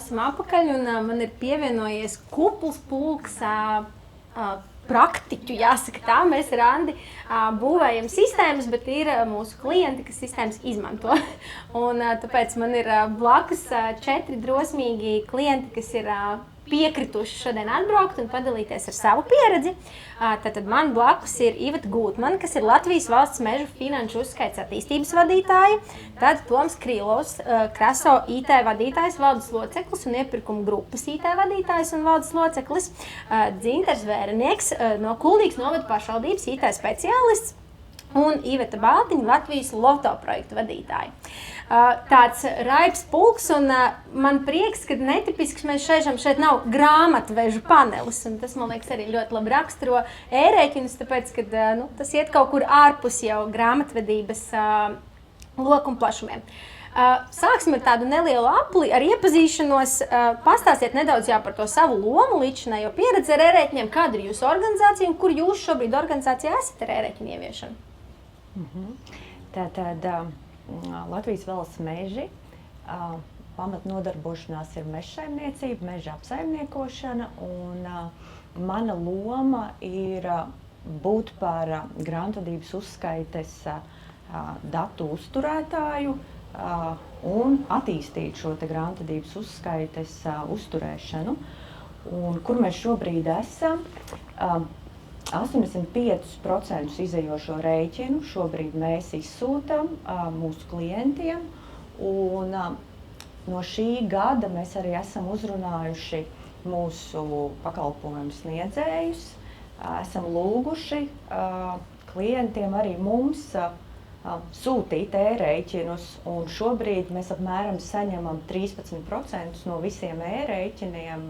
esam apakaļ un man ir pievienojies kupls pulks praktiķu, jāsaka tā. Mēs ar Andi būvējam sistēmas, bet ir mūsu klienti, kas sistēmas izmanto. Un tāpēc man ir blakus 4 drosmīgi klienti, kas ir piekrituši šodien atbraukt un padalīties ar savu pieredzi. Tātad man blakus ir Iveta Gūtmana, kas ir Latvijas Valsts mežu finanšu uzskaits attīstības vadītāja, tad Toms Krīlovs, Kraso IT vadītājs, valdes loceklis un iepirkuma grupas IT vadītājs un valdes loceklis, Dzinters Vērenieks no Kuldīgas novada pašvaldības IT speciālists un Iveta Baltiņa, Latvijas Loto projektu vadītāja. Tāds raips pulks, un man prieks, ka netipisks mēs šeit nav grāmatvežu panelis, un tas, man liekas, arī ļoti labi raksturo e-rēķinus, tāpēc, ka tas iet kaut kur ārpus jau grāmatvedības loku un plašumiem. Sāksim ar tādu nelielu apli, ar iepazīšanos. Pastāstiet nedaudz par to savu lomu, līdzinējo pieredzi ar e-rēķiniem, kāda ir jūsu organizācija un kur jūs šobrīd organizācijā esat ar e-rēķinu ieviešanu? Tātad Latvijas Valsts meži pamatnodarbošanās ir mežsaimniecība, meža apsaimniekošana, un mana loma ir būt par grāmatvedības uzskaites datu uzturētāju un attīstīt šo grāmatvedības uzskaites uzturēšanu. Un kur mēs šobrīd esam? 85% izējošo rēķinu šobrīd mēs izsūtam mūsu klientiem, un no šī gada mēs arī esam uzrunājuši mūsu pakalpojumu sniedzējus, esam lūguši klientiem arī mums sūtīt e-rēķinus, un šobrīd mēs apmēram saņemam 13% no visiem e-rēķiniem,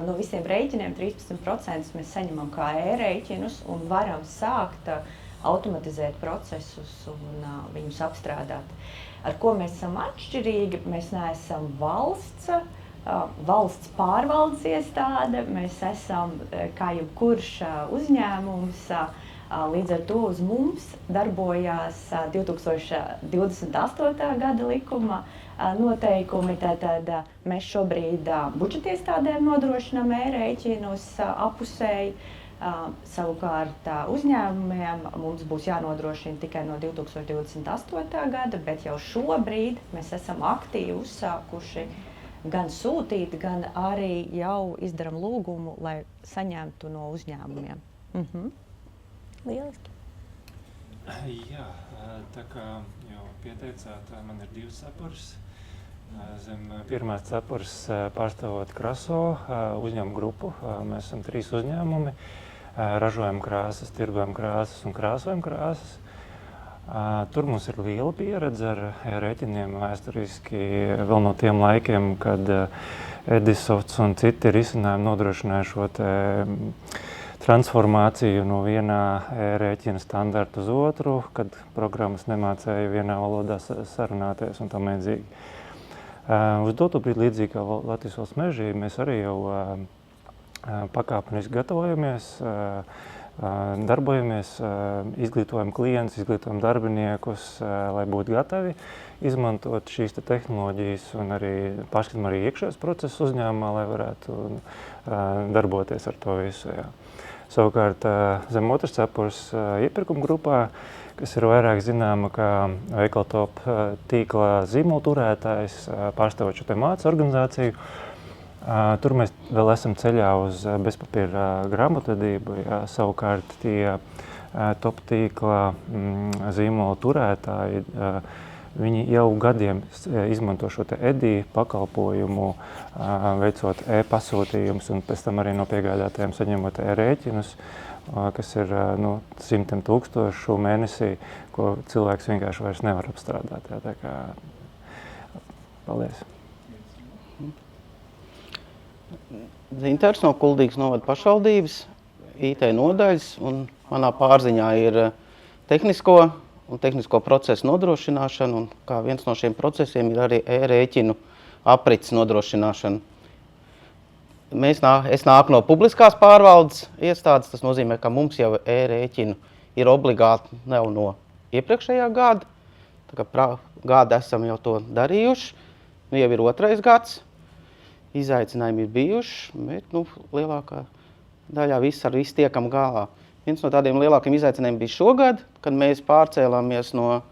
no visiem rēķiniem 13% mēs saņemam kā e-rēķinus un varam sākt automatizēt procesus un viņus apstrādāt. Ar ko mēs esam atšķirīgi? Mēs neesam valsts pārvaldes iestāde, mēs esam kā jebkurš uzņēmums. Līdz ar to uz mums darbojās 2028. gada likuma noteikumi. Tātad mēs šobrīd budžeta iestādēm nodrošinām e-rēķinus apusēji. Savukārt uzņēmumiem mums būs jānodrošina tikai no 2028. gada, bet jau šobrīd mēs esam aktīvi uzsākuši gan sūtīt, gan arī jau izdaram lūgumu, lai saņemtu no uzņēmumiem. Lieliski. Jā, tā kā jau pieteicāt, man ir 2 cepures. Zem pirmās cepures pārstāvot Kraso uzņēmumu grupu. Mēs esam 3 uzņēmumi, ražojam krāsas, tirgojam krāsas un krāsojam krāsas. Tur mums ir liela pieredze ar rēķiniem vēsturiski vēl no tiem laikiem, kad Edisofts un citi risinājumi nodrošināja šo transformāciju no vienā rēķina standarta uz otru, kad programmas nemācēja vienā valodā sarunāties un tam līdzīgi. Uz doto brīdi līdzīgi kā Latvijas Valsts meži, mēs arī jau pakāpeniski gatavojamies, darbojamies, izglītojam klientus, izglītojam darbiniekus, lai būtu gatavi izmantot šīs tehnoloģijas un arī pārskatām arī iekšējos procesus uzņēmumā, lai varētu darboties ar to visu. Jā. Savukārt zem otras cepures iepirkuma grupā, kas ir vairāk zināma kā Veikaltop tīkla zīmola turētājs, pārstāvot šo mācu organizāciju. Tur mēs vēl esam ceļā uz bezpapīra grāmatvedību. Savukārt tie top tīkla zīmola turētāji, viņi jau gadiem izmanto šo EDI pakalpojumu, veicot e-pasūtījumus un pēc tam arī no piegādātājiem saņemot e-rēķinus, kas ir simtiem tūkstošu mēnesī, ko cilvēks vienkārši vairs nevar apstrādāt. Tā kā, paldies. Dzinters no Kuldīgas novada pašvaldības, IT nodaļas, un manā pārziņā ir tehnisko procesu nodrošināšana, un kā viens no šiem procesiem ir arī e-rēķinu aprits nodrošināšana. Es nāku no publiskās pārvaldes iestādes, tas nozīmē, ka mums jau e-rēķinu ir obligāti jau no iepriekšējā gada. Tā kā gadu esam jau to darījuši, jau ir 2. gads. izaicinājumi ir bijuši, bet lielākā daļā ar visu tiekam galā. Viens no tādiem lielākiem izaicinājumiem bija šogad, kad mēs pārcēlāmies no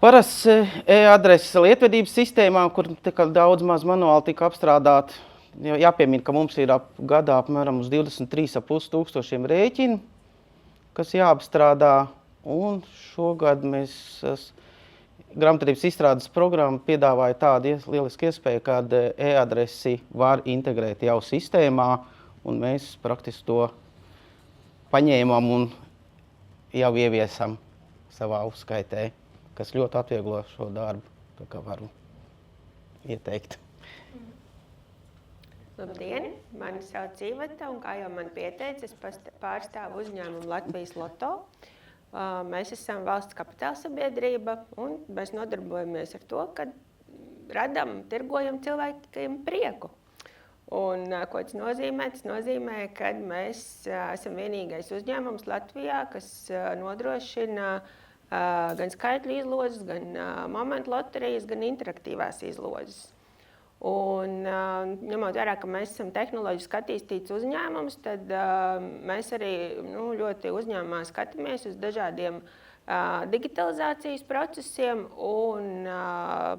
parastas e-adreses lietvedības sistēmām, kur daudz maz manuāli tika apstrādāti. Jāpiemina, ka mums ir gadā apmēram uz 23,5 tūkstošiem rēķinu, kas jāapstrādā. Un šogad mēs grāmatvedības izstrādes programma piedāvāja tādu lielisku iespēju, kad e-adresi var integrēt jau sistēmā, un mēs praktiski to paņēmām un jau ieviesam savā uzskaitē, kas ļoti atvieglo šo darbu, tā kā varu ieteikt. Labdien, mani sauc Iveta, un kā jau man pieteica, es pārstāvu uzņēmumu Latvijas Loto. Mēs esam valsts kapitāla sabiedrība, un mēs nodarbojamies ar to, ka radam, tirgojam cilvēkiem prieku. Un, ko tas nozīmē? Tas nozīmē, ka mēs esam vienīgais uzņēmums Latvijā, kas nodrošina gan skaitļu izlozes, gan momentu loterijas, gan interaktīvās izlozes. Un, ņemot vērā, ka mēs esam tehnoloģiski attīstīts uzņēmums, tad mēs arī ļoti uzņēmumā skatāmies uz dažādiem digitalizācijas procesiem un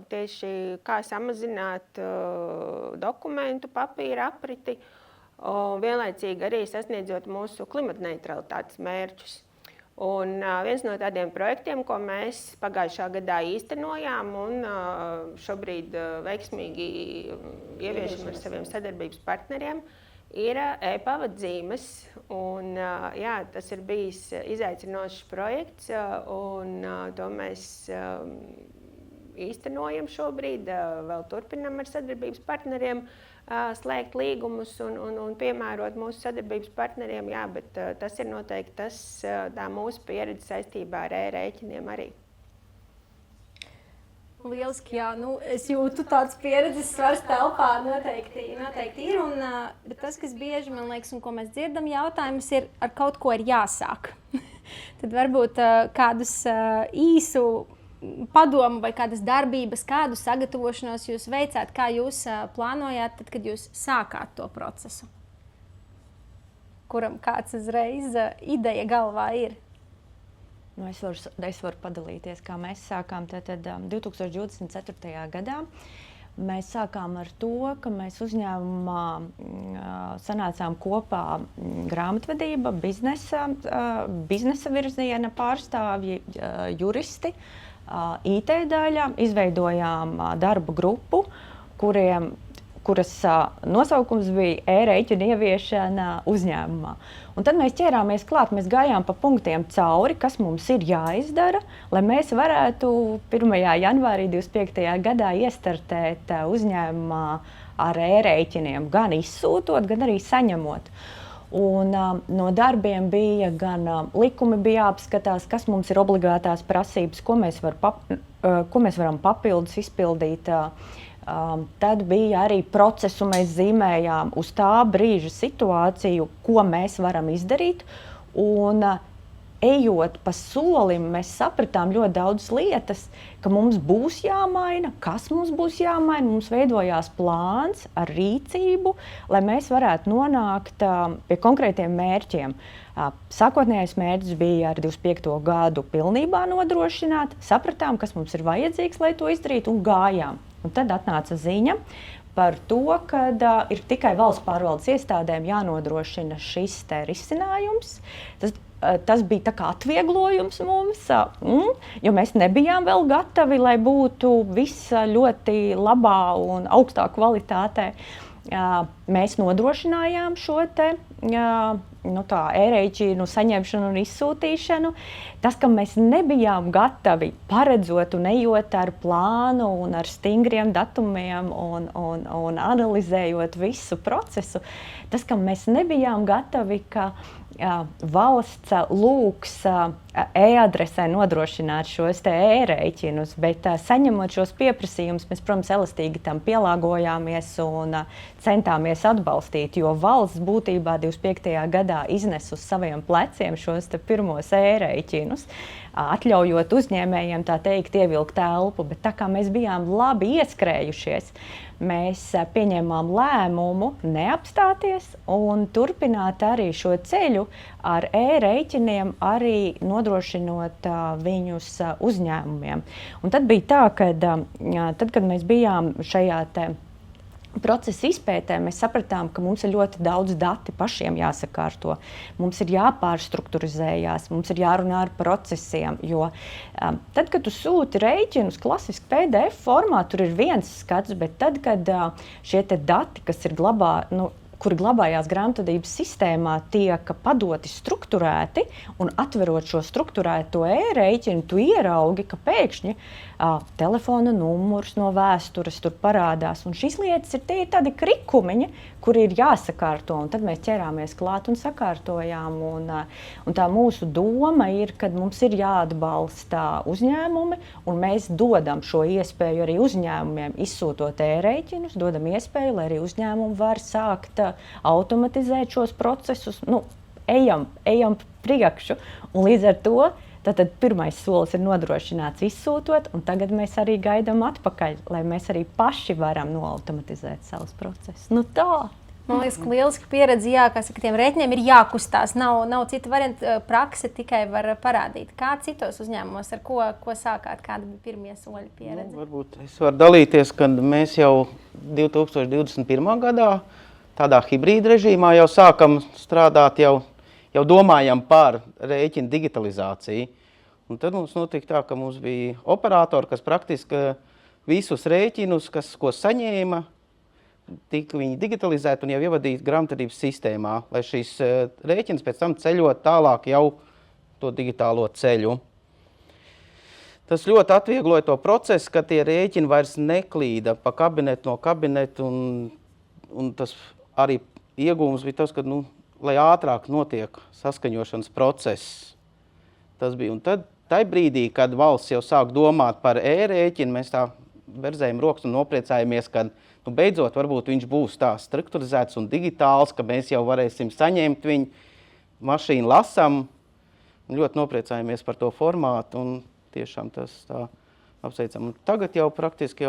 tieši kā samazināt dokumentu, papīra apriti, un vienlaicīgi arī sasniedzot mūsu klimatneitralitātes mērķus. Un viens no tādiem projektiem, ko mēs pagājušā gadā īstenojām un šobrīd veiksmīgi ieviešam ar saviem sadarbības partneriem, ir e-pavadzīmes. Un, jā, tas ir bijis izaicinošs projekts, un to mēs īstenojam šobrīd, vēl turpinam ar sadarbības partneriem slēgt līgumus un piemērot mūsu sadarbības partneriem, jā, bet tas ir noteikti tā mūsu pieredze saistībā ar e-rēķiniem arī. Lieliski, jā. Es jūtu tādas pieredzes svars telpā noteikti ir, bet tas, kas bieži, man liekas, un ko mēs dzirdam, jautājums ir, ar kaut ko ir jāsāk. Tad varbūt kādus īsu padomu vai kādas darbības, kādu sagatavošanos jūs veicāt, kā jūs plānojāt, tad, kad jūs sākāt to procesu? Kuram kāds uzreiz ideja galvā ir? Es varu padalīties, kā mēs sākām. Tad 2024. gadā mēs sākām ar to, ka mēs uzņēmumā sanācām kopā grāmatvedība, biznesa virziena pārstāvji, juristi, IT daļā, izveidojām darba grupu, kuras nosaukums bija e-rēķinu ieviešana uzņēmumā. Un tad mēs ķērāmies klāt, mēs gājām pa punktiem cauri, kas mums ir jāizdara, lai mēs varētu 1. janvārī 25. gadā iestartēt uzņēmumā ar e-rēķiniem, gan izsūtot, gan arī saņemot. Un, no darbiem bija gan likumi bija jāapskatās, kas mums ir obligātās prasības, ko mēs varam papildus izpildīt. Tad bija arī procesu, mēs zīmējām uz tā brīža situāciju, ko mēs varam izdarīt. Un, ejot pa solim, mēs sapratām ļoti daudz lietas, ka mums būs jāmaina, kas mums būs jāmaina. Mums veidojās plāns ar rīcību, lai mēs varētu nonākt pie konkrētiem mērķiem. Sākotnējais mērķis bija ar 25. gadu pilnībā nodrošināt, sapratām, kas mums ir vajadzīgs, lai to izdarītu, un gājām. Un tad atnāca ziņa par to, ka ir tikai valsts pārvaldes iestādēm jānodrošina šis risinājums. Tas bija tā kā atvieglojums mums, jo mēs nebijām vēl gatavi, lai būtu viss ļoti labā un augstā kvalitātē. Mēs nodrošinājām šo e-rēķinu saņemšanu un izsūtīšanu. Tas, ka mēs nebijām gatavi paredzot un ejot ar plānu un ar stingriem datumiem un analizējot visu procesu, tas, ka mēs nebijām gatavi, ka valsts lūgs e-adresē nodrošināt šos e-rēķinus, bet saņemot šos pieprasījumus, mēs, protams, elastīgi tam pielāgojāmies un centāmies atbalstīt, jo valsts būtībā 25. gadā iznes uz saviem pleciem šos pirmos e-rēķinus. atļaujot uzņēmējiem, tā teikt, ievilkt telpu, bet tā kā mēs bijām labi ieskrējušies, mēs pieņēmām lēmumu neapstāties un turpināt arī šo ceļu ar e-rēķiniem, arī nodrošinot viņus uzņēmumiem. Un tad bija tā, ka tad, kad mēs bijām šajā procesa izpētē, mēs sapratām, ka mums ir ļoti daudz dati pašiem jāsakārto. Mums ir jāpārstrukturizējās, mums ir jārunā ar procesiem, jo tad, kad tu sūti rēķinus klasiski PDF formā, tur ir viens skats, bet tad, kad šie te dati, kas ir kuri glabājās grāmatvedības sistēmā, tiek padoti strukturēti, un atverot šo strukturēto e-rēķinu, tu ieraugi, ka pēkšņi telefona numurs no vēstures tur parādās. Un šīs lietas ir tādi krikumiņi, kuri ir jāsakārto, un tad mēs ķerāmies klāt un sakārtojām. Un tā mūsu doma ir, ka mums ir jāatbalsta uzņēmumi, un mēs dodam šo iespēju arī uzņēmumiem izsūtot e-rēķinus, dodam iespēju, lai arī uzņēmumi var sākt automatizēt šos procesus. Ejam priekšu, un līdz ar to tātad pirmais solis ir nodrošināts izsūtot, un tagad mēs arī gaidām atpakaļ, lai mēs arī paši varam noautomatizēt savus procesus. Tā. Man liekas, ka lieliska pieredze, ka tiem rēķiniem ir jākustās. Nav cita varianta, prakse tikai var parādīt. Kā citos uzņēmumos, ar ko sākāt, kādi bija pirmie soļi pieredze? Varbūt es varu dalīties, ka mēs jau 2021. gadā tādā hibrīda režīmā jau sākam strādāt, jau domājam par rēķinu digitalizāciju. Un tad mums notika tā, ka mums bija operatori, kas praktiski visus rēķinus, ko saņēma, tika viņi digitalizēti un jau ievadīti grāmatvedības sistēmā, lai šīs rēķinas pēc tam ceļot tālāk jau to digitālo ceļu. Tas ļoti atviegloja to procesu, ka tie rēķini vairs neklīda pa kabinetu no kabineta, un tas arī iegūms bija tas, ka, lai ātrāk notiek saskaņošanas process. Tas bija. Un tad, tai brīdī, kad valsts jau sāk domāt par e-rēķinu, mēs tā berzējam rokas un nopriecājamies, ka beidzot varbūt viņš būs tā strukturizēts un digitāls, ka mēs jau varēsim saņemt viņu, mašīnu lasam, un ļoti nopriecājamies par to formātu, un tiešām tas tā apsveicam. Tagad jau praktiski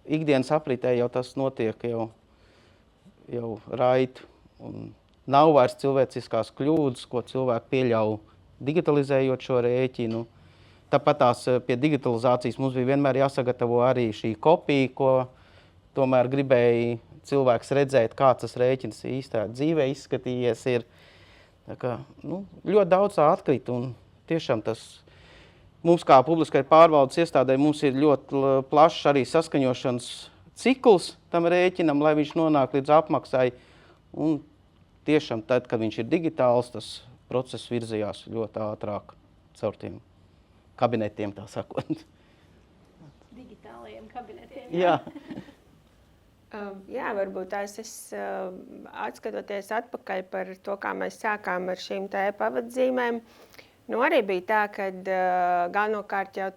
ikdienas apritē jau tas notiek jau raiti, un nav vairs cilvēciskās kļūdas, ko cilvēki pieļauj digitalizējot šo rēķinu. Tāpat pie digitalizācijas mums bija vienmēr jāsagatavo arī šī kopija, ko tomēr gribēja cilvēks redzēt, kā tas rēķins īstā dzīvē izskatījies ir. Tā kā, ļoti daudz atkrīt, un tiešām tas mums kā publiskai pārvaldes iestādē mums ir ļoti plašs arī saskaņošanas cikls tam rēķinam, lai viņš nonāk līdz apmaksai. Un tiešām tad, kad viņš ir digitāls, tas process virzījās ļoti ātrāk caur tiem kabinetiem, tā sakot. Digitālajiem kabinetiem. Jā. Jā, varbūt es atskatoties atpakaļ par to, kā mēs sākām ar šīm pavadzīmēm. Arī bija tā, ka galvenokārt jau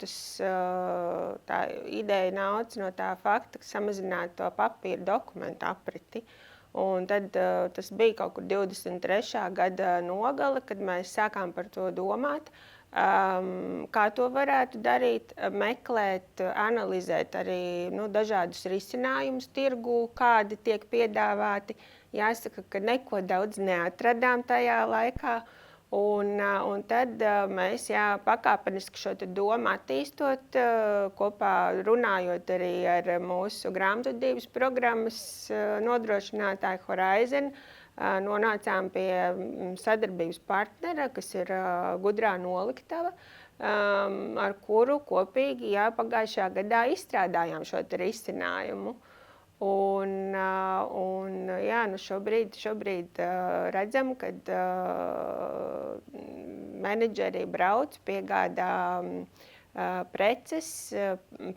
tā ideja nāca no tā fakta, ka samazināt to papīra dokumentu apriti. Un tad tas bija kaut kur 23. gada nogale, kad mēs sākām par to domāt. Kā to varētu darīt, meklēt, analizēt arī dažādus risinājumus tirgū, kādi tiek piedāvāti. Jāsaka, ka neko daudz neatradām tajā laikā. Un tad mēs pakāpeniski šo domu attīstot, kopā runājot arī ar mūsu grāmatvedības programmas nodrošinātāju Horizon, nonācām pie sadarbības partnera, kas ir Gudrā noliktava, ar kuru kopīgi pagājušajā gadā izstrādājām šo risinājumu. Šobrīd redzam, ka menedžeri brauc, piegādā preces,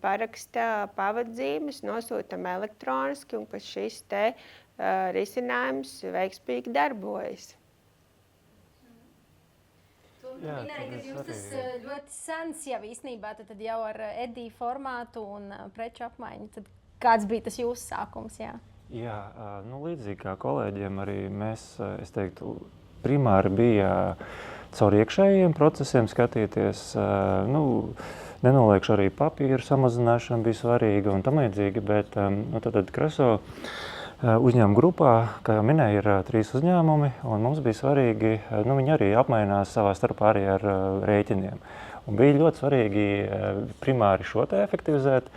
paraksta pavadzīmes, nosūtam elektroniski, un ka šis risinājums veiksmīgi darbojas. Jums tas ļoti sens jau īstenībā, tad jau ar EDI formātu un preču apmaiņu. Tad kāds bija tas jūsu sākums? Jā, līdzīgi kā kolēģiem arī mēs, es teiktu, primāri bija caur iekšējiem procesiem skatīties. Nenoliekšu arī papīru samazināšana bija svarīga un tam līdzīgi, bet tad Kreso uzņēmuma grupā, kā jau minēju, ir 3 uzņēmumi, un mums bija svarīgi, viņi arī apmainās savā starpā arī ar rēķiniem. Un bija ļoti svarīgi primāri šo te efektivizēt.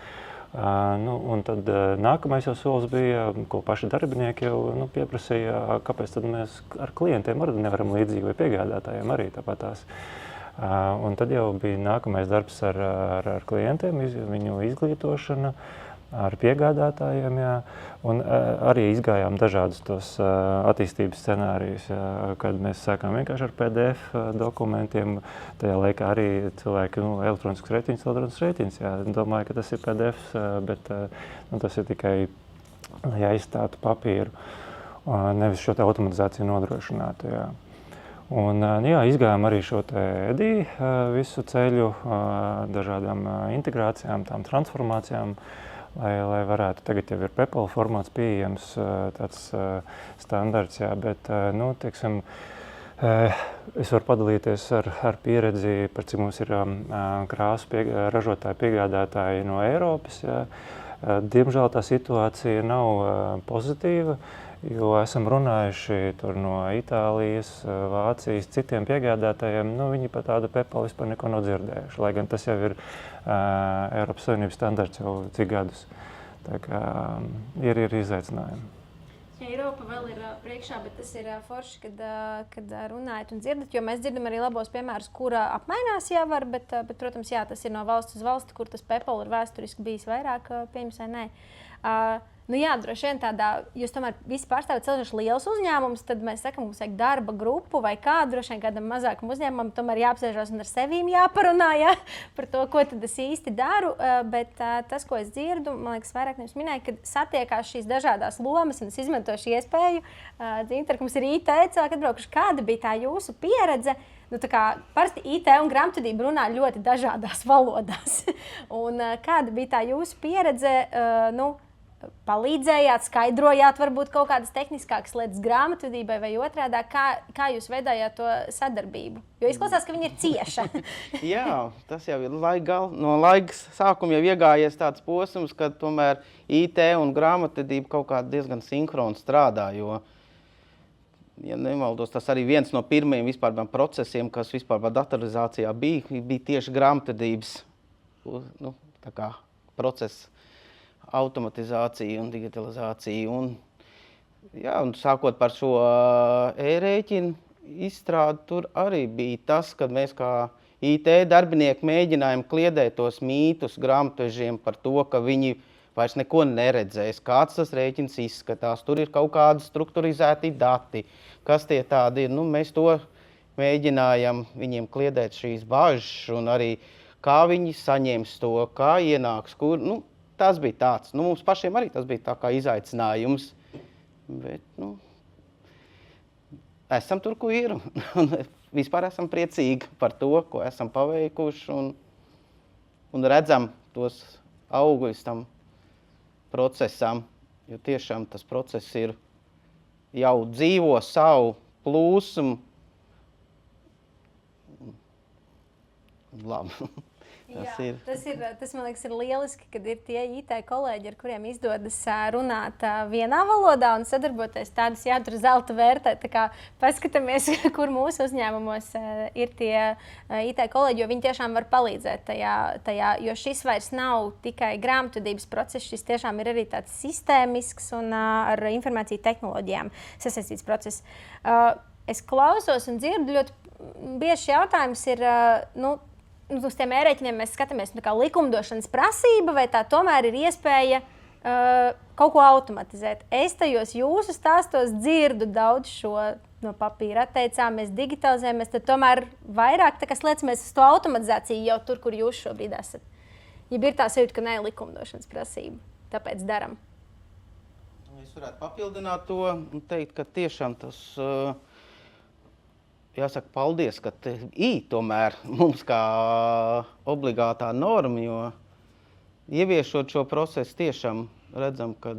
Un tad nākamais jau solis bija, ko paši darbinieki jau pieprasīja, kāpēc tad mēs ar klientiem arī nevaram līdzīgi vai piegādātājiem arī tāpatās. Un tad jau bija nākamais darbs ar klientiem, viņu izglītošana, ar piegādātājiem, jā. Un arī izgājām dažādus tos attīstības scenārijus, jā, kad mēs sākām vienkārši ar PDF dokumentiem. Tajā laikā arī cilvēki, elektronisks rēķins, jā. Domāju, ka tas ir PDF, bet tas ir tikai, lai aizstātu papīru, nevis šo te automatizāciju nodrošinātu, jā. Un izgājām arī šo te EDI visu ceļu, dažādām integrācijām, tām transformācijām, lai varētu, tagad jau ir PayPal formāts pieejams, tāds standarts, jā, bet, teiksim, es varu padalīties ar pieredzi, par cik mums ir krāsu ražotāji, piegādātāji no Eiropas, jā. Diemžēl tā situācija nav pozitīva, jo esam runājuši tur no Itālijas, Vācijas, citiem piegādātājiem, viņi par tādu PayPal vispār neko nav dzirdējuši, lai gan tas jau ir Eiropas Savienības standarts jau cik gadus. Tā kā ir izaicinājumi. Eiropa vēl ir priekšā, bet tas ir forši, kad runājat un dzirdat, jo mēs dzirdam arī labos piemērus, kura apmainās jau var, bet, protams, jā, tas ir no valsts uz valsti, kur tas PayPal ir vēsturiski bijis vairāk pieņems vai nē. Droši vien tādā, jūs tomēr visi pārstāvat celšaši liels uzņēmums, tad mēs sakam, mums vajag darba grupu vai kādu, droši vien kādam mazākam uzņēmumam, tomēr jāapsēžās un ar sevīm jāparunā, par to, ko tad es īsti daru, bet tas, ko es dzirdu, man liekas, vairāk nevis minēju, kad satiekās šīs dažādās lomas, un es izmantošu iespēju, Dzintar, ka mums ir IT cilvēki atbraukuši, kāda bija tā jūsu pieredze? Parasti IT un grāmatvedība runā ļoti dažādās valodās, un kāda bija tā jūsu pieredze, palīdzējāt, skaidrojāt varbūt kaut kādas tehniskākas lietas grāmatvedībai vai otrādā, kā jūs veidojāt to sadarbību? Jo izklausās, ka viņi ir cieša. Jā, tas jau ir no laika sākuma jau iegājies tāds posms, kad tomēr IT un grāmatvedība kaut kā diezgan sinhroni strādā, jo, ja nemaldos, tas arī viens no pirmajiem vispār procesiem, kas vispār datorizācijā bija tieši grāmatvedības process. Automatizācija un digitalizācija. Un sākot par šo e-rēķinu izstrādi, tur arī bija tas, kad mēs kā IT darbinieki mēģinājām kliedēt tos mītus grāmatvežiem par to, ka viņi vairs neko neredzēs, kāds tas rēķins izskatās, tur ir kaut kādi strukturizēti dati, kas tie tādi ir. Mēs to mēģinājām viņiem kliedēt šīs bažas un arī kā viņi saņems to, kā ienāks, kur. Tas bija tāds. Mums pašiem arī tas bija tā kā izaicinājums. Bet, esam tur, ko ir. Vispār esam priecīgi par to, ko esam paveikuši un redzam tos augļus tam procesam. Jo tiešām tas process ir jau dzīvo savu plūsmu. Labi. Tas, man liekas, ir lieliski, kad ir tie IT kolēģi, ar kuriem izdodas runāt vienā valodā un sadarboties tādas jātur zelta vērtē. Tā kā paskatāmies, kur mūsu uzņēmumos ir tie IT kolēģi, jo viņi tiešām var palīdzēt tajā, jo šis vairs nav tikai grāmatvedības process, šis tiešām ir arī tāds sistēmisks un ar informāciju tehnoloģijām sasaistīts process. Es klausos un dzirdu ļoti bieži jautājums ir, uz tiem e-rēķiniem mēs skatāmies kā likumdošanas prasība, vai tā tomēr ir iespēja kaut ko automatizēt. Es tajos jūsu stāstos dzirdu daudz šo no papīra atteicāmies, digitalizējamies, tad tomēr vairāk slēdzamies uz to automatizāciju jau tur, kur jūs šobrīd esat. Ja ir tā sajūta, ka nav likumdošanas prasība, tāpēc daram. Es varētu papildināt to un teikt, ka tiešām tas... Jāsaka, paldies, ka tomēr mums kā obligātā norma, jo ieviešot šo procesu tiešām redzam, ka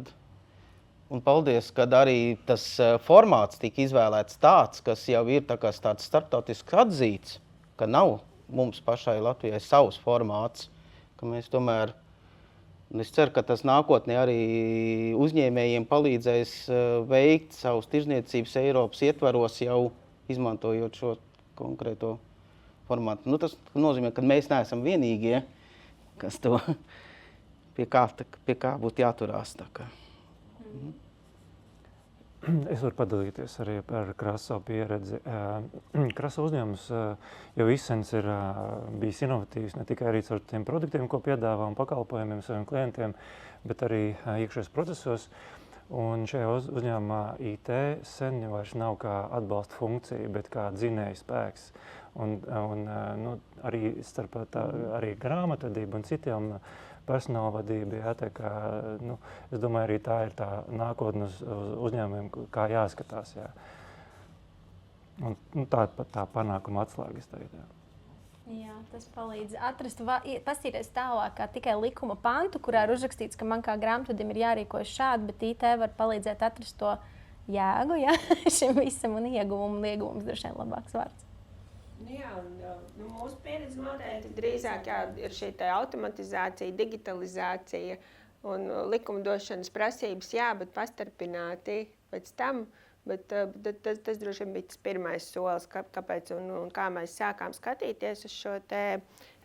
Un paldies, kad arī tas formāts tika izvēlēts tāds, kas jau ir tāds starptautisks atzīts, ka nav mums pašai Latvijai savs formāts, ka mēs tomēr, es ceru, ka tas nākotnē arī uzņēmējiem palīdzēs veikt savus tirzniecības Eiropas ietvaros jau izmantojot šo konkrēto formātu. Tas nozīmē, ka mēs neesam vienīgie, kas to pie kā būtu jāturās. Es varu padalīties arī par Kraso pieredzi. Kraso uzņēmums jau izsens ir bijis inovatīvs ne tikai arī caur tiem produktiem, ko piedāvā un pakalpojumiem saviem klientiem, bet arī iekšējos procesos. Un šajā uzņēmumā IT sen vairs nav kā atbalsta funkcija, bet kā dzinēja spēks. Un arī starp arī grāmatvedību un citiem personāla vadība, jā, tā kā, es domāju, arī tā ir tā nākotne uz uzņēmumiem, kā jāskatās, jā. Un tā panākuma atslēgas tagad, jā. Jā, tas palīdz atrast, pastīties tālāk kā tikai likuma pantu, kurā ir uzrakstīts, ka man kā grāmatvedim ir jārīkojas šādi, bet IT var palīdzēt atrast to jēgu, jā, šim visam un ieguvums droši vien labāks vārds. Jā, un mūsu pieredze noteikti drīzāk ir šī automatizācija, digitalizācija un likumdošanas prasības, bet pastarpināti pēc tam. Bet tas droši vien bija tas pirmais solis, kāpēc un kā mēs sākām skatīties uz šo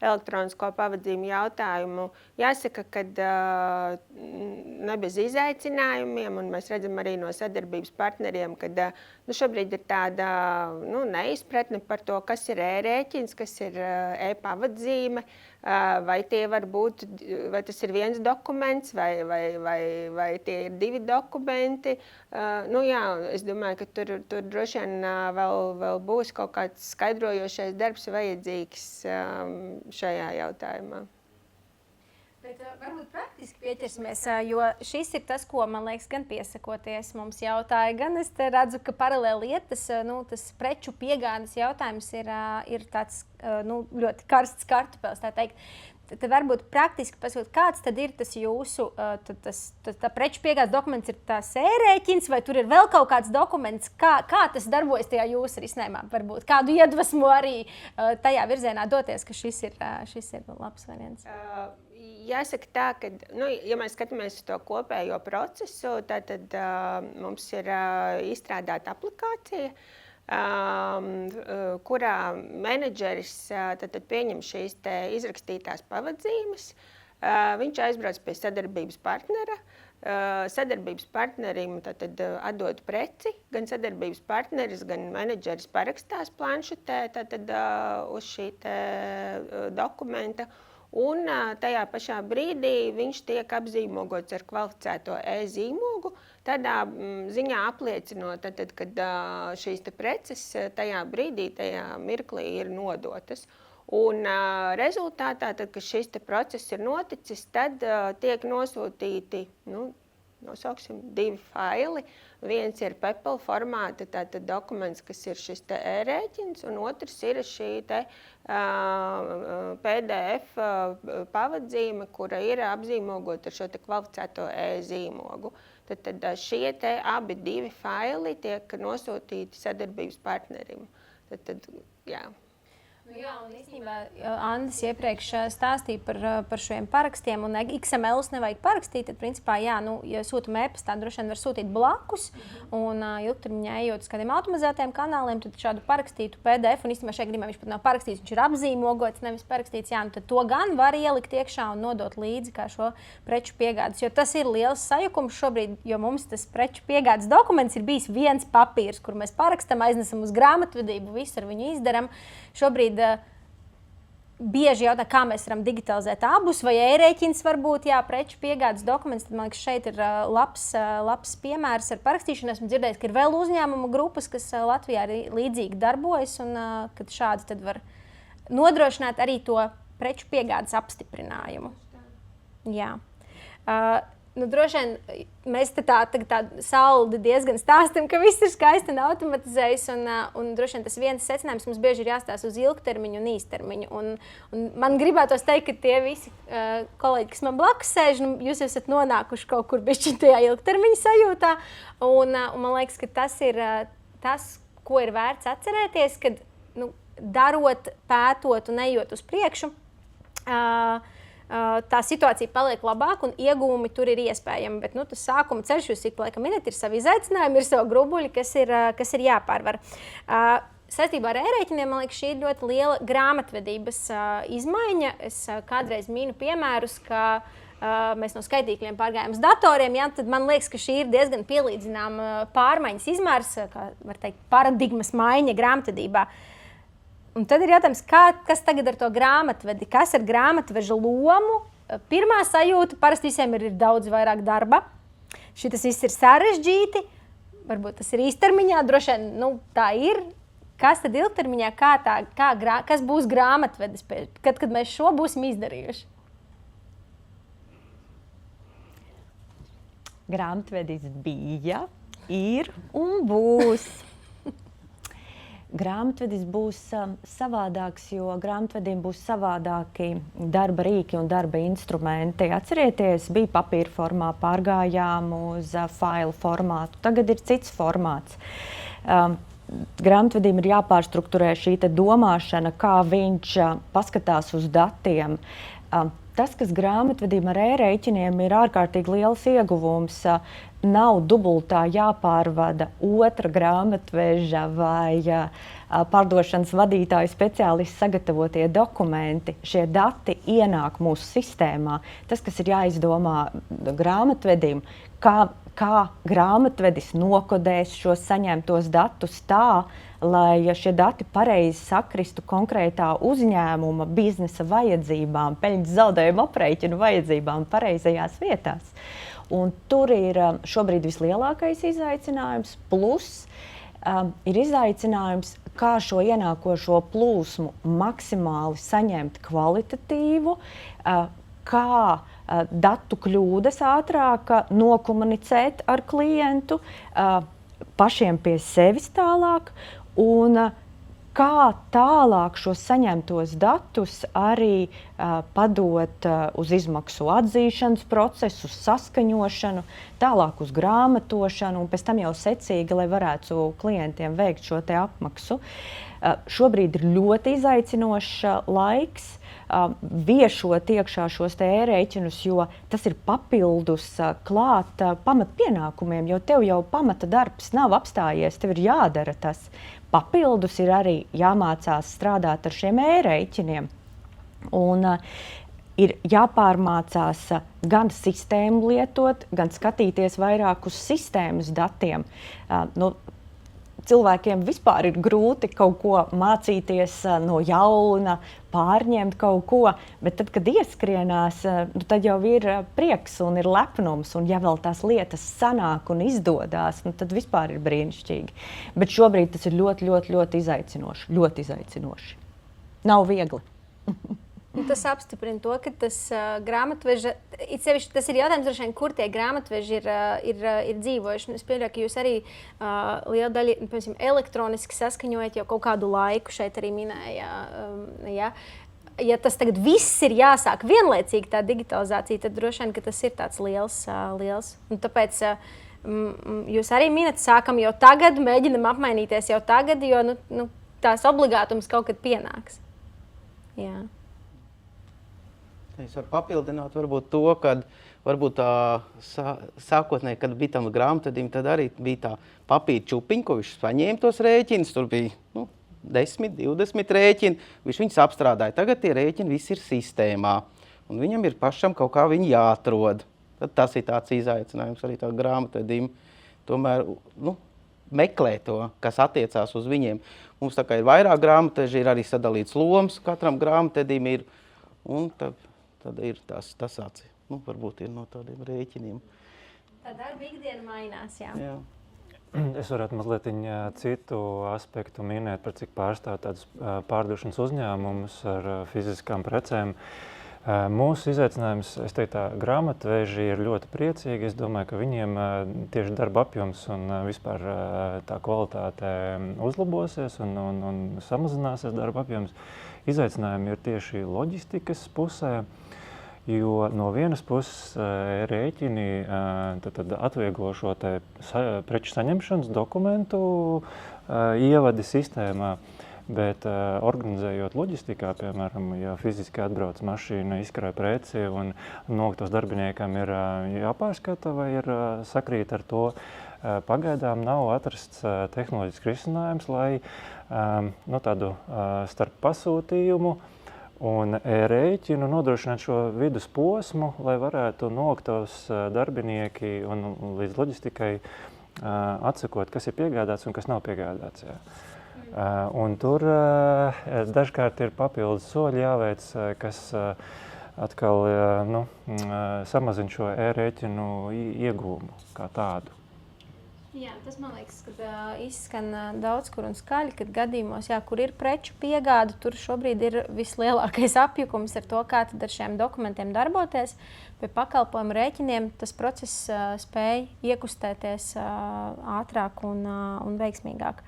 elektronisko pavadzījumu jautājumu. Jāsaka, ka ne bez izaicinājumiem, un mēs redzam arī no sadarbības partneriem, ka šobrīd ir tāda neizpratne par to, kas ir e-rēķins, kas ir e-pavadzīme, vai tie var būt, vai tas ir viens dokuments, vai tie ir divi dokumenti. Es domāju, ka tur droši vien vēl būs kaut kāds skaidrojošais darbs vajadzīgs šajā jautājumā. Bet varbūt praktiski pieķersimies, jo šis ir tas, ko, man liekas, gan piesakoties mums jautāja, gan es te redzu, ka paralēli iet tas preču piegādes jautājums ir tāds ļoti karsts kartupels, tā teikt. Tad varbūt praktiski pasakot, kāds tad ir tas jūsu, tā preču piegādes dokuments ir tās e-rēķins, vai tur ir vēl kaut kāds dokuments, kā tas darbojas tajā jūsu risinājumā, varbūt kādu iedvesmu arī tajā virzienā doties, ka šis ir labs variants? Jāsaka tā, ka, ja mēs skatāmies uz to kopējo procesu, tad mums ir izstrādāta aplikācija, kurā menedžeris pieņem šīs izrakstītās pavadzīmes. Viņš aizbrauc pie sadarbības partnera. Sadarbības partnerim atdod preci, gan sadarbības partneris, gan menedžeris parakstās planšetē uz šī dokumenta. Un tajā pašā brīdī viņš tiek apzīmogots ar kvalificēto e-zīmogu, tādā ziņā apliecinot, kad šīs preces tajā brīdī, tajā mirklī ir nodotas. Un rezultātā, tad, kad šis process ir noticis, tad tiek nosūtīti, nosauksim, 2 faili. Viens ir PEPL formāta, tātad dokuments, kas ir šis e-rēķins, un otrs ir šī PDF pavadzīme, kura ir apzīmogota ar šo kvalificēto e-zīmogu. Tad šie abi 2 faili tiek nosūtīti sadarbības partnerim. Jā. Jā, un īstenībā Andis iepriekš stāstīja par šiem parakstiem, un XML-us nevajag parakstīt, tad principā, ja sūtam e-pastā, droši vien var sūtīt blakus, un ilgtermiņā ejot uz kādiem automatizētiem kanāliem, tad šādu parakstītu PDF, un īstenībā šajā gadījumā viņš pat nav parakstīts, viņš ir apzīmogots, nevis parakstīts, tad to gan var ielikt iekšā un nodot līdzi kā šo preču piegādes, jo tas ir liels sajukums šobrīd, jo mums tas preču piegādes dokuments ir bijis viens papīrs, kur mēs parakstam, aiznesam uz grāmatvedību, visu ar viņu izdaram. Šobrīd bieži jautā, kā mēs varam digitalizēt abus, vai e-rēķins varbūt, preču piegādes dokuments. Tad man liekas, šeit ir labs piemērs ar parakstīšanu. Esmu dzirdējis, ka ir vēl uzņēmumu grupas, kas Latvijā arī līdzīgi darbojas, un kad šādi tad var nodrošināt arī to preču piegādes apstiprinājumu. Jā. droši vien mēs tā saldi diezgan stāstam, ka viss ir skaisti un automatizējis. Un droši vien tas viens secinājums mums bieži ir jāstāsta uz ilgtermiņu un īstermiņu. Un man gribētos teikt, ka tie visi kolēģi, kas man blakus sēž, jūs esat nonākuši kaut kur bišķi tajā ilgtermiņa sajūtā. Un man liekas, ka tas ir tas, ko ir vērts atcerēties, kad darot, pētot un ejot uz priekšu, tā situācija paliek labāka un iegūmi tur ir iespējami. Bet tas sākuma ceļš, jūs ik laikam minēt, ir savi izaicinājumi, ir savi grubuļi, kas ir jāpārvar. Saistībā ar e-rēķiniem, man liekas, šī ir ļoti liela grāmatvedības izmaiņa. Es kādreiz minu piemērus, ka mēs no skaitīkļiem pārgājām uz datoriem, tad man liekas, ka šī ir diezgan pielīdzināma pārmaiņas izmērs, kā var teikt, paradigmas maiņa grāmatvedībā. Un tad ir jautājums, kas tagad ar to grāmatvedi, kas ar grāmatveža lomu? Pirmā sajūta parasti visiem ir daudz vairāk darba. Šitas viss ir sarežģīti, varbūt tas ir īstermiņā, droši vien tā ir. Kas tad ilgtermiņā, kas būs grāmatvedis, kad mēs šo būsim izdarījuši? Grāmatvedis bija, ir un būs. Grāmatvedis būs savādāks, jo grāmatvedim būs savādāki darba rīki un darba instrumenti. Atcerieties, bija papīra formā, pārgājām uz failu formātu. Tagad ir cits formāts. Grāmatvedim ir jāpārstrukturē šī domāšana, kā viņš paskatās uz datiem. Tas, kas grāmatvedim ar e-rēķiniem ir ārkārtīgi liels ieguvums, nav dubultā jāpārvada otra grāmatveža vai pārdošanas vadītāju speciālisti sagatavotie dokumenti. Šie dati ienāk mūsu sistēmā. Tas, kas ir jāizdomā grāmatvedim, kā grāmatvedis nokodēs šos saņemtos datus tā, lai šie dati pareizi sakristu konkrētā uzņēmuma, biznesa vajadzībām, peļņas zaudējuma aprēķinu vajadzībām pareizajās vietās. Un tur ir šobrīd vislielākais izaicinājums, plus ir izaicinājums, kā šo ienākošo plūsmu maksimāli saņemt kvalitatīvu, kā datu kļūdas ātrāk nokomunicēt ar klientu, pašiem pie sevis tālāk, un kā tālāk šos saņemtos datus arī padot uz izmaksu atzīšanas procesu, uz saskaņošanu, tālāk uz grāmatošanu un pēc tam jau secīgi, lai varētu klientiem veikt šo te apmaksu. Šobrīd ir ļoti izaicinošs laiks, viešot iekšā šos te e-rēķinus, jo tas ir papildus klāt pamatpienākumiem, jo tev jau pamata darbs nav apstājies, tev ir jādara tas. Papildus ir arī jāmācās strādāt ar šiem e-rēķiniem. Un ir jāpārmācās gan sistēmu lietot, gan skatīties vairāk uz sistēmas datiem. Cilvēkiem vispār ir grūti kaut ko mācīties no jauna, pārņemt kaut ko, bet tad, kad ieskrienās, tad jau ir prieks un ir lepnums, un ja vēl tās lietas sanāk un izdodās, tad vispār ir brīnišķīgi. Bet šobrīd tas ir ļoti, ļoti, ļoti izaicinoši. Nav viegli. Tas apstiprina to, ka tas grāmatveža, tas ir jautājums, droši vien, kur tie grāmatveži ir dzīvojuši. Es pieļauju, ka jūs arī liela daļa, piemēram, elektroniski saskaņojat jau kaut kādu laiku, šeit arī minēja. Ja tas tagad viss ir jāsāk vienlaicīgi, tā digitalizācija, tad droši vien, ka tas ir tāds liels. Un tāpēc jūs arī minat, sākam jau tagad, mēģinam apmainīties jau tagad, jo tās obligātums kaut kad pienāks. Jā. Es varu papildināt varbūt to, ka varbūt tā sākotnēji, kad bija tam grāmatvedim, tad arī bija tā papīra čupiņa, ko viņš saņēma tos rēķinus. Tur bija 10, 20 rēķini, viņš viņus apstrādāja. Tagad tie rēķini visi ir sistēmā, un viņam ir pašam kaut kā viņi jāatrod. Tad tas ir tāds izaicinājums arī tā grāmatvedim. Tomēr meklē to, kas attiecās uz viņiem. Mums tā kā ir vairāk grāmatveži, ir arī sadalīts lomas, katram grāmatvedim ir, un tad ir tas aci. Varbūt ir no tādiem rēķiniem. Tā darba ikdiena mainās, jā. Es varētu mazliet citu aspektu minēt, par cik pārstāv tādus pārdošanas uzņēmumus ar fiziskām precēm. Mūsu izaicinājums, es teiktu, grāmatveži ir ļoti priecīgi. Es domāju, ka viņiem tieši darba apjoms un vispār tā kvalitāte uzlabosies un samazināsies darba apjoms. Izaicinājumi ir tieši loģistikas pusē, jo no vienas puses rēķini tad atvieglo šo te preču saņemšanas dokumentu ievadi sistēmā. Bet organizējot loģistikā, piemēram, ja fiziski atbrauc mašīna, izkrāja preci un noktos darbiniekam ir jāpārskata vai ir sakrīt ar to, pagaidām nav atrasts tehnoloģisks risinājums, lai tādu starp pasūtījumu un rēķinu nodrošināt šo vidusposmu, lai varētu noktos darbinieki un līdz loģistikai atsekot, kas ir piegādāts un kas nav piegādāts. Jā. Un tur dažkārt ir papildus soļi jāveic, kas atkal samazina šo e-rēķinu iegūmu kā tādu. Jā, tas man liekas, ka izskan daudz kur un skaļi, kad gadījumos, kur ir preču piegāde, tur šobrīd ir vislielākais apjukums ar to, kā tad ar šiem dokumentiem darboties. Pie pakalpojumu rēķiniem tas process spēj iekustēties ātrāk un veiksmīgāk.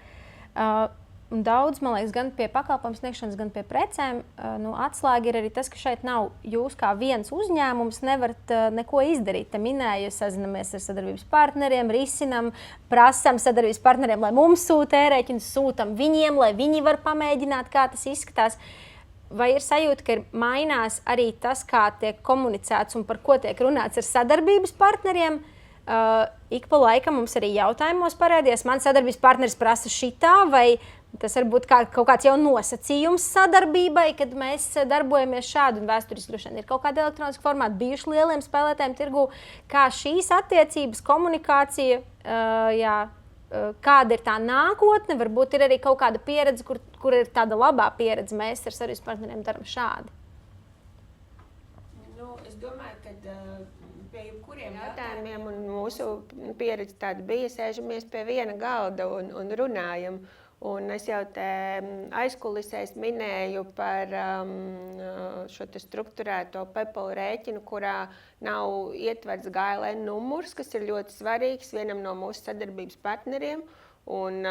Un daudz, man liekas, gan pie pakalpojumu sniegšanas, gan pie precēm, atslēga ir arī tas, ka šeit nav jūs kā viens uzņēmums, nevarat neko izdarīt. Te minēju, sazinamies ar sadarbības partneriem, risinam, prasam sadarbības partneriem, lai mums sūta e-rēķinus, sūtam viņiem, lai viņi var pamēģināt, kā tas izskatās. Vai ir sajūta, ka mainās arī tas, kā tiek komunicēts un par ko tiek runāts ar sadarbības partneriem? Ik pa laikam mums arī jautājumos parādījās, man sadarbības partneris prasa šitā, vai tas var būt kaut kāds jau nosacījums sadarbībai, kad mēs darbojamies šādi un vēsturiski droši vien ir kaut kāda elektroniska formāta bijuši lieliem spēlētājiem tirgu. Kā šīs attiecības, komunikācija, kāda ir tā nākotne, varbūt ir arī kaut kāda pieredze, kur ir tāda labā pieredze, mēs ar sadarbības partneriem darām šādi. Es domāju, ka pie jebkuriem jautājumiem un mūsu pieredze tāda bija, sēžamies pie viena galda un runājam. Un es jau te aizkulisēs minēju par šo te strukturēto PayPal rēķinu, kurā nav ietverts GLN numurs, kas ir ļoti svarīgs vienam no mūsu sadarbības partneriem. Un,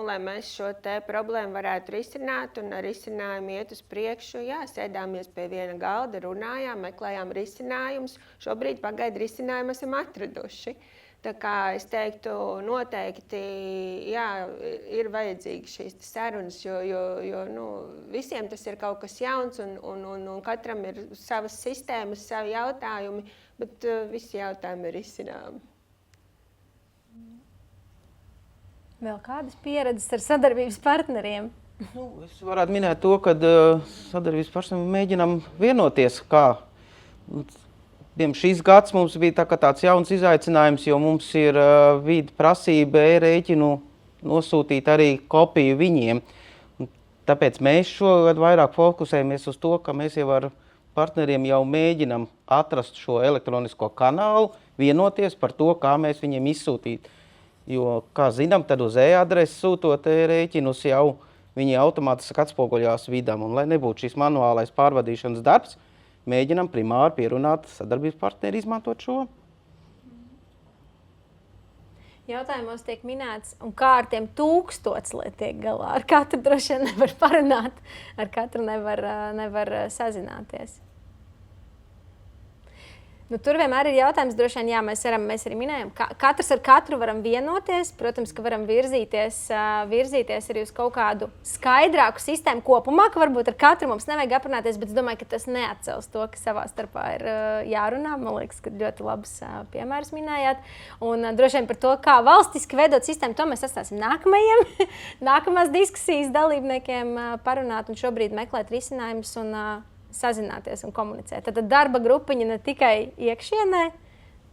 lai mēs šo te problēmu varētu risināt un ar risinājumu iet uz priekšu, sēdāmies pie viena galda, runājām, meklējām risinājumus. Šobrīd pagaidu risinājumu esam atraduši. Tā kā es teiktu, noteikti ir vajadzīgas šīs sarunas, jo visiem tas ir kaut kas jauns un katram ir savas sistēmas, savi jautājumi, bet visi jautājumi ir izcināmi. Vēl kādas pieredzes ar sadarbības partneriem? Es varētu minēt to, ka sadarbības partneriem mēģinām vienoties, kā. Šis gads mums bija tāds jauns izaicinājums, jo mums ir vīda prasība e-rēķinu nosūtīt arī kopiju viņiem. Tāpēc mēs šogad vairāk fokusējamies uz to, ka mēs jau ar partneriem jau mēģinam atrast šo elektronisko kanālu, vienoties par to, kā mēs viņiem izsūtīt. Jo, kā zinām, tad uz e-adresi sūtot e-rēķinus jau viņi automātiski atspoguļās vidam. Un, lai nebūtu šis manuālais pārvadīšanas darbs, mēģinam primāri pierunāt sadarbības partneri izmantot šo. Jautājumos tiek minēts, un kā ar tiem 1000 tiek galā. Ar katru droši vien nevar parunāt, ar katru nevar sazināties. Tur vienmēr ir jautājums, droši vien, mēs arī minējam, katrs ar katru varam vienoties, protams, ka varam virzīties arī uz kaut kādu skaidrāku sistēmu kopumā, ka varbūt ar katru mums nevajag aprunāties, bet es domāju, ka tas neatcels to, ka savā starpā ir jārunā. Man liekas, ka ļoti labs piemērs minējāt. Un droši vien par to, kā valstiski veidot sistēmu, to mēs atstāsim nākamās diskusijas dalībniekiem parunāt un šobrīd meklēt risinājumus un sazināties un komunicēt. Tad darba grupiņa ne tikai iekšienē,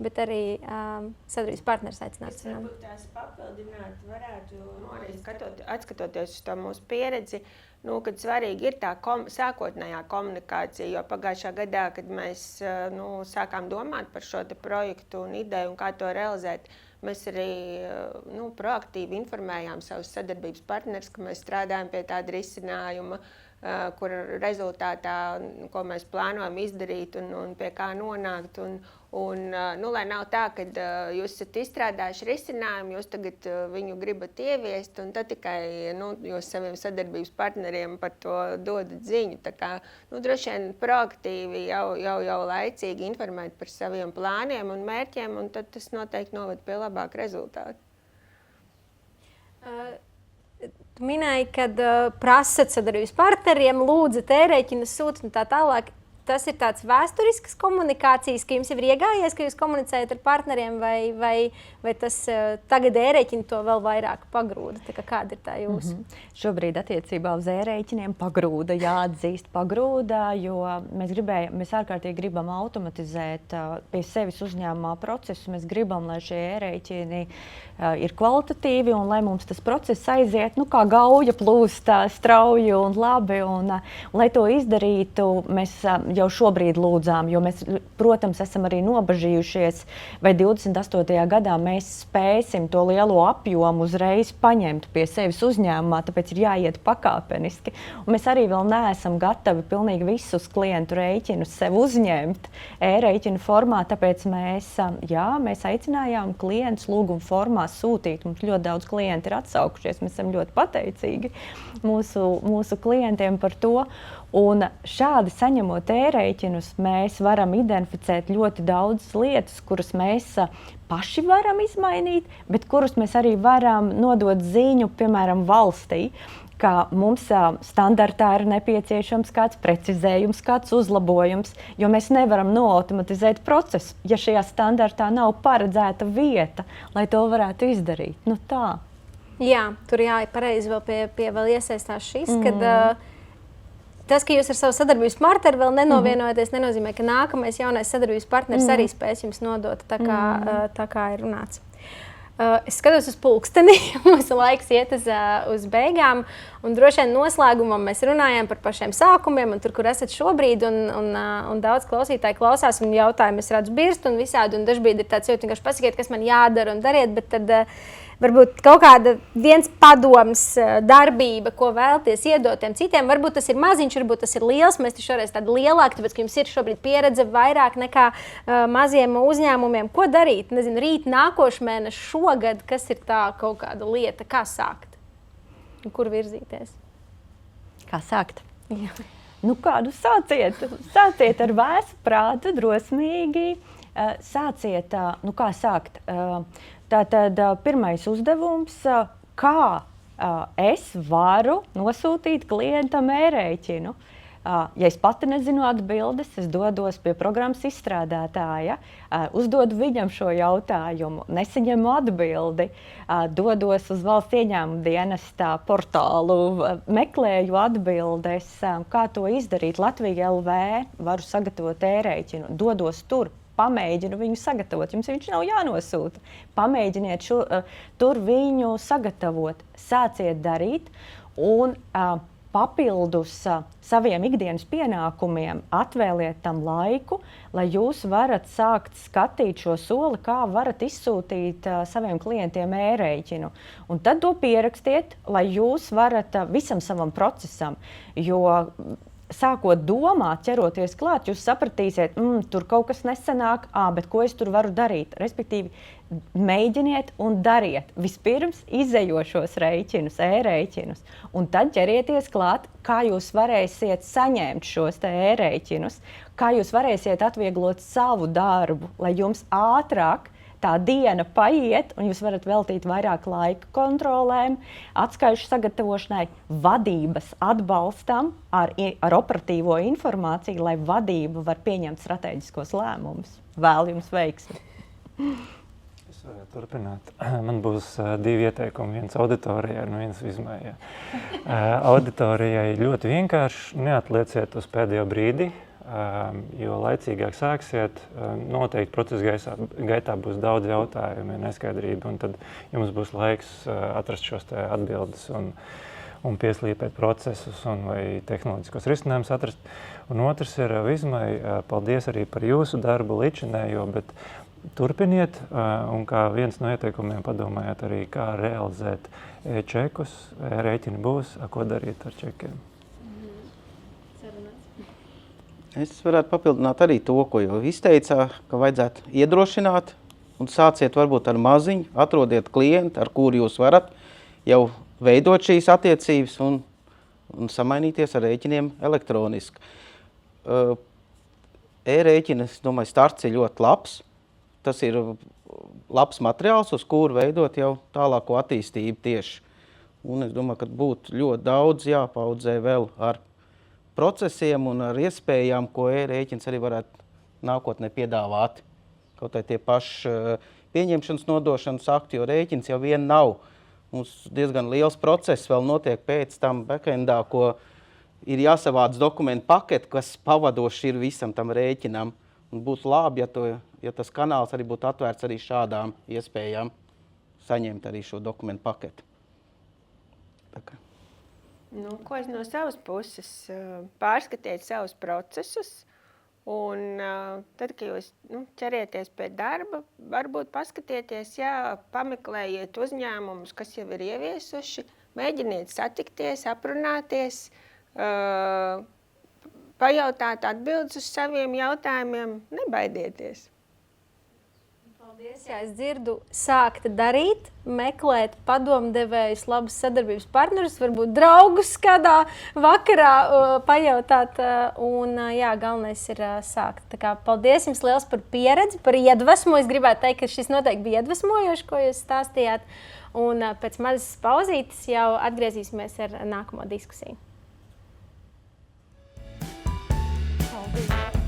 bet arī sadarbības partneris aicināts. Es varbūt tās papildināt varētu, atskatoties uz to mūsu pieredzi, kad svarīgi ir tā sākotnējā komunikācija, jo pagājušā gadā, kad mēs sākām domāt par šo te projektu un ideju un kā to realizēt, mēs arī proaktīvi informējām savus sadarbības partnerus, ka mēs strādājam pie tāda risinājuma. kur rezultātā, ko mēs plānojam izdarīt un pie kā nonākt. Lai nav tā, ka jūs esat izstrādājuši risinājumu, jūs tagad viņu gribat ieviest, un tad tikai jūs saviem sadarbības partneriem par to dodat ziņu. Tā kā, droši vien proaktīvi jau laicīgi informēt par saviem plāniem un mērķiem, un tad tas noteikti noved pie labāka rezultāta. Tu minēji, kad prasat sadarbības partneriem, lūdzat ērēķinu sūtat un tā tālāk. Tas ir tāds vēsturisks komunikācijas, ka jums jau ir iegājies, ka jūs komunicējat ar partneriem, vai tas tagad ērēķini to vēl vairāk pagrūda? Tā kā kāda ir tā jūsu? Šobrīd attiecībā uz ērēķiniem pagrūda, jāatzīst pagrūda, jo mēs ārkārtīgi gribam automatizēt pie sevis uzņēmumā procesu. Mēs gribam, lai šie ērēķini ir kvalitatīvi un lai mums tas process aiziet, kā gauja plūst strauji un labi. Un lai to izdarītu, mēs jau šobrīd lūdzām, jo mēs, protams, esam arī nobažījušies, vai 28. gadā mēs spēsim to lielo apjomu uzreiz paņemt pie sevis uzņēmumā, tāpēc ir jāiet pakāpeniski. Un mēs arī vēl neesam gatavi pilnīgi visus klientu rēķinus sev uzņemt e-rēķinu formā, tāpēc mēs aicinājām klientus lūguma formā sūtīt. Mums ļoti daudz klienti ir atsaukušies, mēs esam ļoti pateicīgi mūsu klientiem par to. Un šādi saņemot e-rēķinus, mēs varam identificēt ļoti daudzas lietas, kuras mēs paši varam izmainīt, bet kurus mēs arī varam nodot ziņu, piemēram, valstī, ka mums standartā ir nepieciešams kāds precizējums, kāds uzlabojums, jo mēs nevaram noautomatizēt procesu, ja šajā standartā nav paredzēta vieta, lai to varētu izdarīt. Tā. Jā, tur pareizi vēl pie vēl iesaistās šis, kad tas, ka jūs ar savu sadarbības partneri vēl nenovienojaties, nenozīmē, ka nākamais jaunais sadarbības partneris arī spēs jums nodot tā kā ir runāts. Es skatos uz pulksteni, mūsu laiks iet uz beigām, un droši vien noslēgumam mēs runājam par pašiem sākumiem, un tur, kur esat šobrīd, un daudz klausītāji klausās, un jautājumi es redzu birst un visādi, un dažbrīd ir tāds jūtas, vienkārši pasakiet, kas man jādara un dariet, bet tad varbūt kaut kāda viens padoms, darbība, ko vēlties iedot tiem citiem. Varbūt tas ir maziņš, varbūt tas ir liels. Mēs taču šoreiz tādi lielāki, tāpēc, ka jums ir šobrīd pieredze vairāk nekā maziem uzņēmumiem. Ko darīt? Nezinu, rīt, nākošmēnes, šogad, kas ir tā kaut kāda lieta, kā sākt? Un kur virzīties? Kā sākt? Jā. Kādu sāciet? Sāciet ar vēsu prātu, drosmīgi. Sāciet, kā sākt? Tātad pirmais uzdevums, kā es varu nosūtīt klientam e-rēķinu. Ja es pati nezinu atbildes, es dodos pie programmas izstrādātāja, uzdodu viņam šo jautājumu, nesaņemu atbildi, dodos uz valsts ieņēmuma dienesta portālu, meklēju atbildes, kā to izdarīt. Latvija LV varu sagatavot e-rēķinu, dodos tur. Pamēģinu viņu sagatavot. Jums viņš nav jānosūta. Pamēģiniet tur viņu sagatavot. Sāciet darīt un papildus saviem ikdienas pienākumiem atvēliet tam laiku, lai jūs varat sākt skatīt šo soli, kā varat izsūtīt saviem klientiem e-rēķinu. Un tad to pierakstiet, lai jūs varat visam savam procesam, jo sākot domāt, ķeroties klāt, jūs sapratīsiet, tur kaut kas nesanāk, bet ko es tur varu darīt? Respektīvi, mēģiniet un dariet. Vispirms izējošos rēķinus, e-rēķinus, un tad ķerieties klāt, kā jūs varēsiet saņemt šos e-rēķinus, kā jūs varēsiet atvieglot savu darbu, lai jums ātrāk tā diena paiet, un jūs varat veltīt vairāk laika kontrolēm, atskaišu sagatavošanai, vadības atbalstam ar operatīvo informāciju, lai vadība var pieņemt strateģiskos lēmumus. Vēl jums veiksmi! Es varētu turpināt. Man būs divi ieteikumi, viens auditorijai un viens izmējai. Auditorijai ļoti vienkārši neatlieciet uz pēdējo brīdi, jo laicīgāk sāksiet, noteikti procesa gaitā būs daudz jautājumu, neskaidrība, un tad jums būs laiks atrast šos te atbildes un pieslīpēt procesus vai tehnoloģiskos risinājumus atrast. Un otrs ir Vizmai, paldies arī par jūsu darbu līdzinējo, bet turpiniet, un kā viens no ieteikumiem padomājiet arī, kā realizēt e-čekus, e-rēķini būs, ko darīt ar čekiem. Es varētu papildināt arī to, ko jau izteicā, ka vajadzētu iedrošināt un sāciet varbūt ar maziņu, atrodiet klientu, ar kuru jūs varat jau veidot šīs attiecības un samainīties ar rēķiniem elektroniski. E-rēķina, es domāju, starts ir ļoti labs. Tas ir labs materiāls, uz kuru veidot jau tālāko attīstību tieši. Un es domāju, ka būtu ļoti daudz jāpaudzē vēl ar procesiem un ar iespējām, ko e-rēķins arī varētu nākotnē piedāvāt. Kaut vai tie paši pieņemšanas nodošanas akti, jo rēķins jau vien nav. Mums diezgan liels process vēl notiek pēc tam backendā, ko ir jāsavāc dokumentu paketi, kas pavadoši ir visam tam rēķinam. Un būtu labi, ja tas kanāls arī būtu atvērts arī šādām iespējām saņemt arī šo dokumentu paketi. Nu, ko es no savas puses pārskatiet savus procesus un tad, kad jūs ķerieties pie darba, varbūt paskatieties, pameklējiet uzņēmumus, kas jau ir ieviesuši, mēģiniet satikties, aprunāties, pajautāt atbildes uz saviem jautājumiem, nebaidieties. Paldies, es dzirdu, sākt darīt, meklēt padomdevējus, labas sadarbības partnerus, varbūt draugus kādā vakarā pajautāt. Un galvenais ir sākt. Tā kā paldies jums liels par pieredzi, par iedvesmu. Es gribētu teikt, ka šis noteikti bija iedvesmojoši, ko jūs stāstījāt. Un pēc mazas pauzītes jau atgriezīsimies ar nākamo diskusiju. Paldies!